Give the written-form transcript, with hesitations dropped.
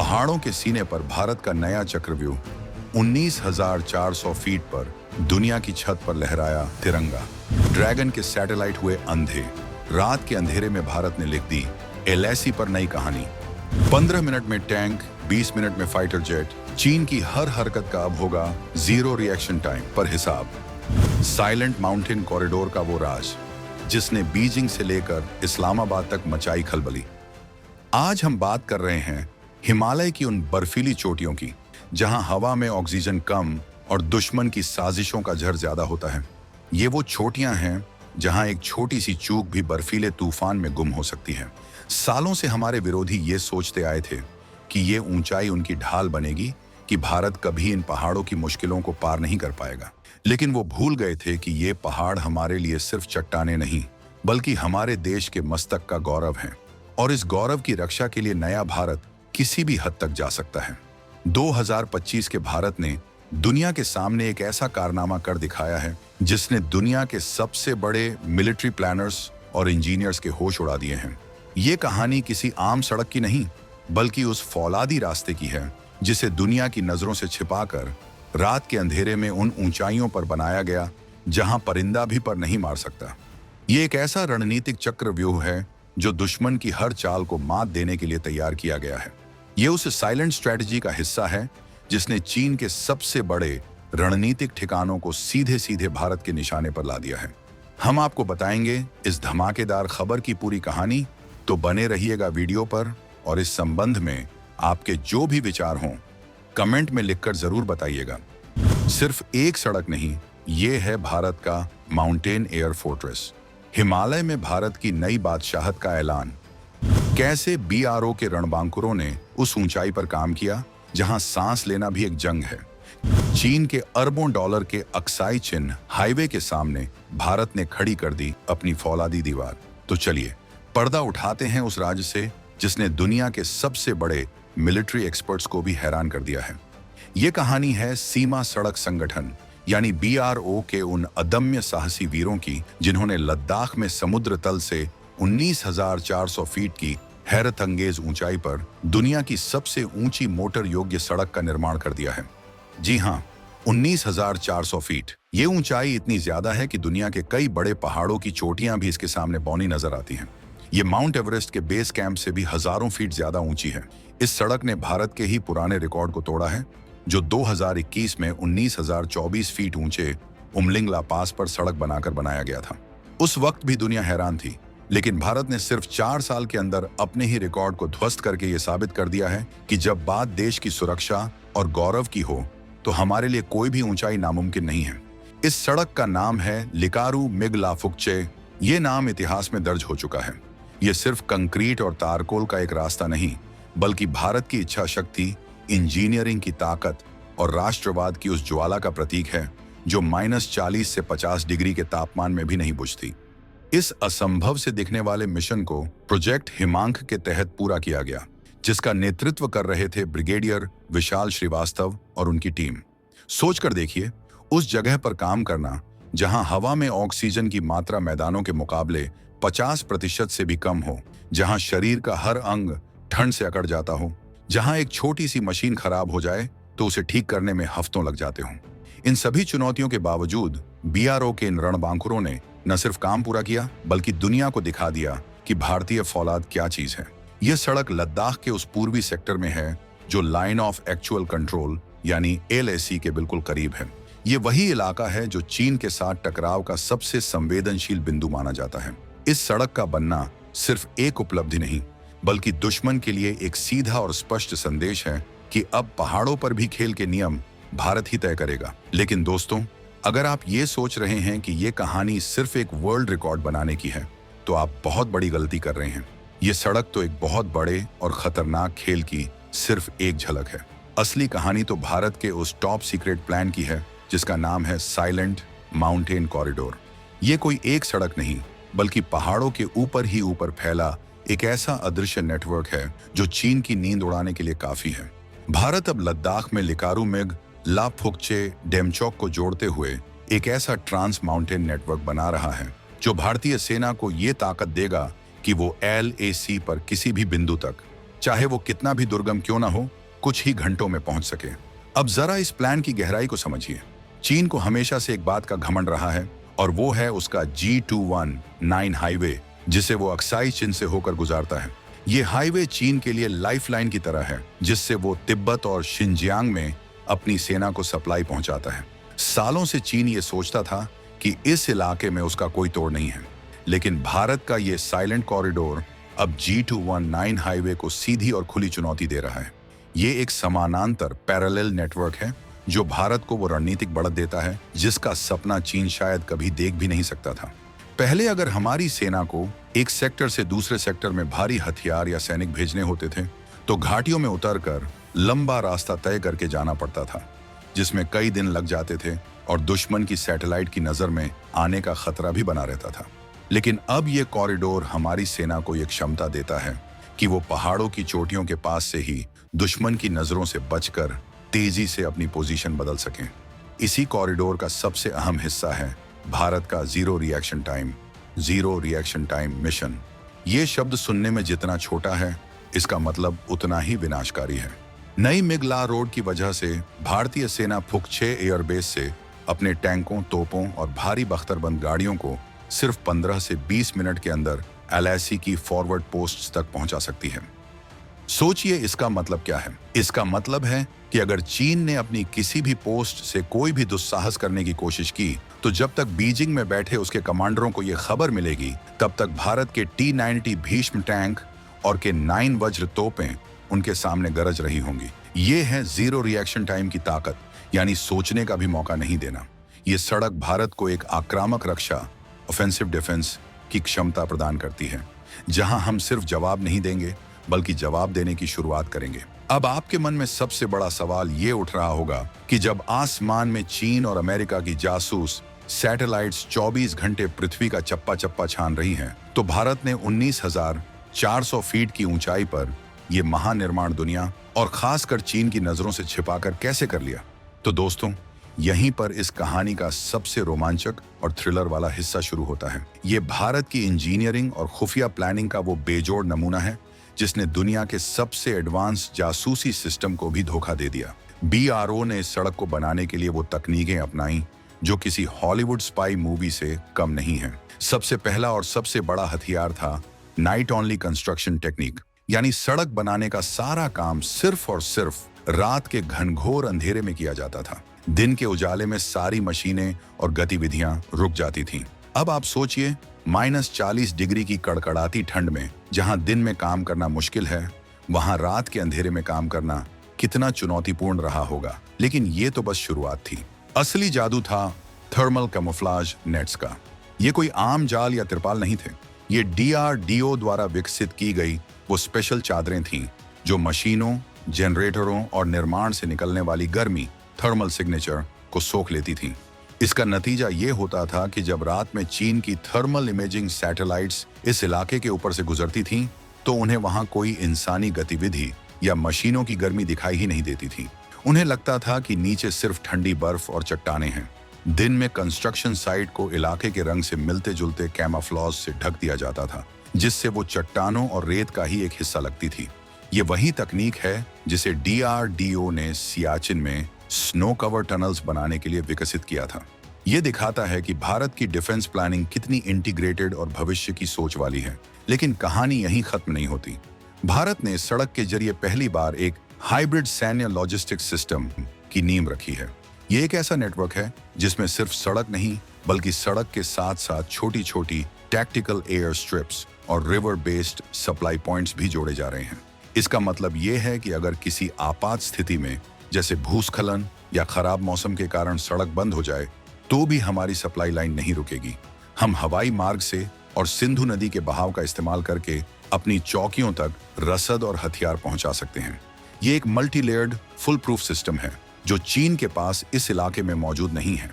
पहाड़ों के सीने पर भारत का नया चक्रव्यूह, 19,400 फीट पर दुनिया की छत पर लहराया तिरंगा। ड्रैगन के सैटेलाइट हुए अंधे। रात के अंधेरे में भारत ने लिख दी एलएसी पर नई कहानी। 15 मिनट में टैंक, 20 मिनट में फाइटर जेट। चीन की हर हरकत का अब होगा जीरो रिएक्शन टाइम पर हिसाब। साइलेंट माउंटेन कॉरिडोर का वो राज जिसने बीजिंग से लेकर इस्लामाबाद तक मचाई खलबली। आज हम बात कर रहे हैं हिमालय की उन बर्फीली चोटियों की जहां हवा में ऑक्सीजन कम और दुश्मन की साजिशों का झर ज्यादा होता है। ये वो चोटियां हैं जहां एक छोटी सी चूक भी बर्फीले तूफान में गुम हो सकती है। सालों से हमारे विरोधी ये सोचते आए थे कि ये ऊंचाई उनकी ढाल बनेगी, कि भारत कभी इन पहाड़ों की मुश्किलों को पार नहीं कर पाएगा। लेकिन वो भूल गए थे कि ये पहाड़ हमारे लिए सिर्फ चट्टाने नहीं, बल्कि हमारे देश के मस्तक का गौरव हैं। और इस गौरव की रक्षा के लिए नया भारत किसी भी हद तक जा सकता है। 2025 के भारत ने दुनिया के सामने एक ऐसा कारनामा कर दिखाया है जिसने दुनिया के सबसे बड़े मिलिट्री प्लानर्स और इंजीनियर्स के होश उड़ा दिए हैं। ये कहानी किसी आम सड़क की नहीं, बल्कि उस फौलादी रास्ते की है जिसे दुनिया की नजरों से छिपाकर रात के अंधेरे में उन ऊंचाइयों पर बनाया गया जहां परिंदा भी पर नहीं मार सकता। ये एक ऐसा रणनीतिक चक्रव्यूह है जो दुश्मन की हर चाल को मात देने के लिए तैयार किया गया है। ये उस साइलेंट स्ट्रेटजी का हिस्सा है जिसने चीन के सबसे बड़े रणनीतिक ठिकानों को सीधे सीधे भारत के निशाने पर ला दिया है। हम आपको बताएंगे इस धमाकेदार खबर की पूरी कहानी, तो बने रहिएगा वीडियो पर। और इस संबंध में आपके जो भी विचार हों कमेंट में लिखकर जरूर बताइएगा। सिर्फ एक सड़क नहीं, ये है भारत का माउंटेन एयर फोर्ट्रेस। हिमालय में भारत की नई बादशाहत का ऐलान। कैसे बीआरओ के रणबांकुरों ने उस ऊंचाई पर काम किया जहां सांस लेना भी एक जंग है। चीन के अरबों डॉलर के अक्साई चिन्ह हाईवे के सामने भारत ने खड़ी कर दी अपनी फौलादी दीवार। तो चलिए पर्दा उठाते हैं उस राज्य से जिसने दुनिया के सबसे बड़े मिलिट्री एक्सपर्ट्स को भी हैरान कर दिया है। ये कहानी है सीमा सड़क संगठन यानी बीआरओ के उन अदम्य साहसी वीरों की जिन्होंने लद्दाख में समुद्र तल से 19,400 फीट की हैरत अंगेज ऊंचाई पर दुनिया की सबसे ऊंची मोटर योग्य सड़क का निर्माण कर दिया है। जी हाँ, 19,400 फीट। ये ऊंचाई इतनी ज्यादा है कि दुनिया के कई बड़े पहाड़ों की चोटियां भी इसके सामने बौनी नजर आती हैं। ये माउंट एवरेस्ट के बेस कैंप से भी हजारों फीट ज्यादा ऊंची है। इस सड़क ने भारत के ही पुराने रिकॉर्ड को तोड़ा है, जो 2021 में 19,024 फीट ऊंचे उमलिंगला पास पर सड़क बनाकर बनाया गया था। उस वक्त भी दुनिया हैरान थी, लेकिन भारत ने सिर्फ 4 साल के अंदर अपने ही रिकॉर्ड को ध्वस्त करके ये साबित कर दिया है कि जब बात देश की सुरक्षा और गौरव की हो तो हमारे लिए कोई भी ऊंचाई नामुमकिन नहीं है। इस सड़क का नाम है लिकारू मिगलाफुकचे। ये नाम इतिहास में दर्ज हो चुका है। ये सिर्फ कंक्रीट और तारकोल का एक रास्ता नहीं, बल्कि भारत की इच्छा शक्ति, इंजीनियरिंग की ताकत और राष्ट्रवाद की उस ज्वाला का प्रतीक है जो -40 से 50 डिग्री के तापमान में भी नहीं बुझती। इस असंभव से दिखने वाले मिशन को प्रोजेक्ट हिमांक के तहत पूरा किया गया, जिसका नेतृत्व कर रहे थे ब्रिगेडियर विशाल श्रीवास्तव और उनकी टीम। सोचकर देखिए, उस जगह पर काम करना जहां हवा में ऑक्सीजन की मात्रा मैदानों के मुकाबले 50% से भी कम हो, जहां शरीर का हर अंग ठंड से अकड़ जाता हो, जहां एक छोटी सी मशीन खराब हो जाए तो उसे ठीक करने में हफ्तों लग जाते हों। इन सभी चुनौतियों के बावजूद बीआरओ के इन रणबांकुरों ने न सिर्फ काम पूरा किया, बल्कि दुनिया को दिखा दिया कि भारतीय फौलाद क्या चीज है। यह सड़क लद्दाख के उस पूर्वी सेक्टर में है जो लाइन ऑफ एक्चुअल कंट्रोल यानी एलएसी के बिल्कुल करीब है। ये वही इलाका है जो चीन के साथ टकराव का सबसे संवेदनशील बिंदु माना जाता है। इस सड़क का बनना सिर्फ एक उपलब्धि नहीं, बल्कि दुश्मन के लिए एक सीधा और स्पष्ट संदेश है कि अब पहाड़ों पर भी खेल के नियम भारत ही तय करेगा। लेकिन दोस्तों, अगर आप ये सोच रहे हैं कि ये कहानी सिर्फ एक वर्ल्ड रिकॉर्ड बनाने की है, तो आप बहुत बड़ी गलती कर रहे हैं। ये सड़क तो एक बहुत बड़े और खतरनाक खेल की सिर्फ एक झलक है। असली कहानी तो भारत के उस टॉप सीक्रेट प्लान की है जिसका नाम है साइलेंट माउंटेन कॉरिडोर। ये कोई एक सड़क नहीं, बल्कि पहाड़ों के ऊपर ही ऊपर फैला एक ऐसा अदृश्य नेटवर्क है जो चीन की नींद उड़ाने के लिए काफी है। भारत अब लद्दाख में लिकारू मिग लाफुकचे डेमचौक को जोड़ते हुए एक ऐसा ट्रांस माउंटेन नेटवर्क बना रहा है जो भारतीय सेना को ये ताकत देगा कि वो एलएसी पर किसी भी बिंदु तक चाहे वो कितना भी दुर्गम क्यों ना हो, कुछ ही घंटों में पहुंच सके। अब जरा इस प्लान की गहराई को समझिए। चीन को हमेशा से एक बात का घमंड रहा है और वो है उसका G219 हाईवे, जिसे वो अक्साई चीन से होकर गुजारता है। ये हाईवे चीन के लिए लाइफलाइन की तरह है, जिससे वो तिब्बत और शिनजियांग में अपनी सेना को सप्लाई पहुंचाता है। सालों से चीन ये सोचता था कि इस इलाके में उसका कोई तोड़ नहीं है, लेकिन भारत का ये साइलेंट कॉरिडोर अब G219 हाईवे को सीधी और खुली चुनौती दे रहा है। ये एक समानांतर पैरेलल नेटवर्क है जो भारत को वो रणनीतिक बढ़त देता है जिसका सपना चीन शायद कभी देख भी नहीं सकता था। पहले अगर हमारी सेना को एक सेक्टर से दूसरे सेक्टर में भारी हथियार या सैनिक भेजने होते थे तो घाटियों में उतरकर लंबा रास्ता तय करके जाना पड़ता था, जिसमें कई दिन लग जाते थे और दुश्मन की सैटेलाइट की नजर में आने का खतरा भी बना रहता था। लेकिन अब ये कॉरिडोर हमारी सेना को ये क्षमता देता है कि वो पहाड़ों की चोटियों के पास से ही दुश्मन की नजरों से बचकर तेजी से अपनी पोजीशन बदल सकें। इसी कॉरिडोर का सबसे अहम हिस्सा है भारत का जीरो रिएक्शन टाइम मिशन। ये शब्द सुनने में जितना छोटा है, इसका मतलब उतना ही विनाशकारी है। नई मिगला रोड की वजह से भारतीय सेना फुक-6 एयरबेस से अपने टैंकों, तोपों और भारी बख्तरबंद गाड़ियों को सिर्फ 15 से 20 मिनट के अंदर LAC की फॉरवर्ड पोस्ट्स तक पहुंचा सकती है। सोचिए इसका मतलब क्या है। इसका मतलब है कि अगर चीन ने अपनी किसी भी पोस्ट से कोई भी दुस्साहस करने की कोशिश की तो जब तक बीजिंग में बैठे उसके कमांडरों को यह खबर मिलेगी तब तक भारत के T-90 भीष्म टैंक और के 9 वज्र तोपें उनके सामने गरज रही होंगी। ये है जीरो रिएक्शन टाइम की ताकत, यानी सोचने का भी मौका नहीं देना। ये सड़क भारत को एक आक्रामक रक्षा, ऑफेंसिव डिफेंस की क्षमता प्रदान करती है, जहां हम सिर्फ जवाब नहीं देंगे बल्कि जवाब देने की शुरुआत करेंगे। अब आपके मन में सबसे बड़ा सवाल ये उठ रहा होगा कि जब आसमान में चीन और अमेरिका की जासूस सैटेलाइट्स 24 घंटे पृथ्वी का चप्पा चप्पा छान रही हैं, तो भारत ने 19,400 फीट की ऊंचाई पर यह महानिर्माण दुनिया और खासकर चीन की नजरों से छिपाकर कैसे कर लिया। तो दोस्तों, यहीं पर इस कहानी का सबसे रोमांचक और थ्रिलर वाला हिस्सा शुरू होता है। ये भारत की इंजीनियरिंग और खुफिया प्लानिंग का वो बेजोड़ नमूना है जिसने दुनिया के सबसे एडवांस जासूसी सिस्टम को भी धोखा दे दिया। BRO ने इस सड़क को बनाने के लिए वो तकनीकें अपनाई जो किसी हॉलीवुड स्पाई मूवी से कम नहीं है। सबसे पहला और सबसे बड़ा हथियार था नाइट ओनली कंस्ट्रक्शन टेक्निक, यानी सड़क बनाने का सारा काम सिर्फ और सिर्फ रात के घनघोर अंधेरे में किया जाता था। दिन के उजाले में सारी मशीनें और गतिविधियां रुक जाती थीं। अब आप सोचिए, -40 डिग्री की कड़कड़ाती ठंड में जहां दिन में काम करना मुश्किल है, वहां रात के अंधेरे में काम करना कितना चुनौतीपूर्ण रहा होगा। लेकिन ये तो बस शुरुआत थी। असली जादू था थर्मल कैमोफ्लेज नेट्स का। ये कोई आम जाल या तिरपाल नहीं थे। ये DRDO द्वारा विकसित की गई वो स्पेशल चादरें थीं जो मशीनों, जनरेटरों और निर्माण से निकलने वाली गर्मी, थर्मल सिग्नेचर को सोख लेती थीं। इसका नतीजा ये होता था कि जब रात में चीन की थर्मल इमेजिंग सैटेलाइट्स इस इलाके के ऊपर से गुजरती थीं, तो उन्हें वहां कोई इंसानी गतिविधि या मशीनों की गर्मी दिखाई ही नहीं देती थी। उन्हें लगता था कि नीचे सिर्फ ठंडी बर्फ और चट्टानें हैं। दिन में कंस्ट्रक्शन साइट को इलाके के रंग से मिलते जुलते कैमोफ्लेज से ढक दिया जाता था, जिससे वो चट्टानों और रेत का ही एक हिस्सा लगती थी। ये वही तकनीक है जिसे DRDO ने सियाचिन में स्नो कवर टनल्स बनाने के लिए विकसित किया था। ये दिखाता है कि भारत की डिफेंस प्लानिंग कितनी इंटीग्रेटेड और भविष्य की सोच वाली है। लेकिन कहानी यहीं खत्म नहीं होती। भारत ने सड़क के जरिए पहली बार एक हाइब्रिड सैन्य लॉजिस्टिक्स सिस्टम की नींव रखी है। ये एक ऐसा नेटवर्क है जिसमें सिर्फ सड़क नहीं बल्कि सड़क के साथ साथ छोटी छोटी टैक्टिकल एयर स्ट्रिप्स और रिवर बेस्ड सप्लाई पॉइंट्स भी जोड़े जा रहे हैं। इसका मतलब ये है कि अगर किसी आपात स्थिति में जैसे भूस्खलन या खराब मौसम के कारण सड़क बंद हो जाए तो भी हमारी सप्लाई लाइन नहीं रुकेगी। हम हवाई मार्ग से और सिंधु नदी के बहाव का इस्तेमाल करके अपनी चौकियों तक रसद और हथियार पहुंचा सकते हैं। ये एक multi layered full proof system है जो चीन के पास इस इलाके में मौजूद नहीं है।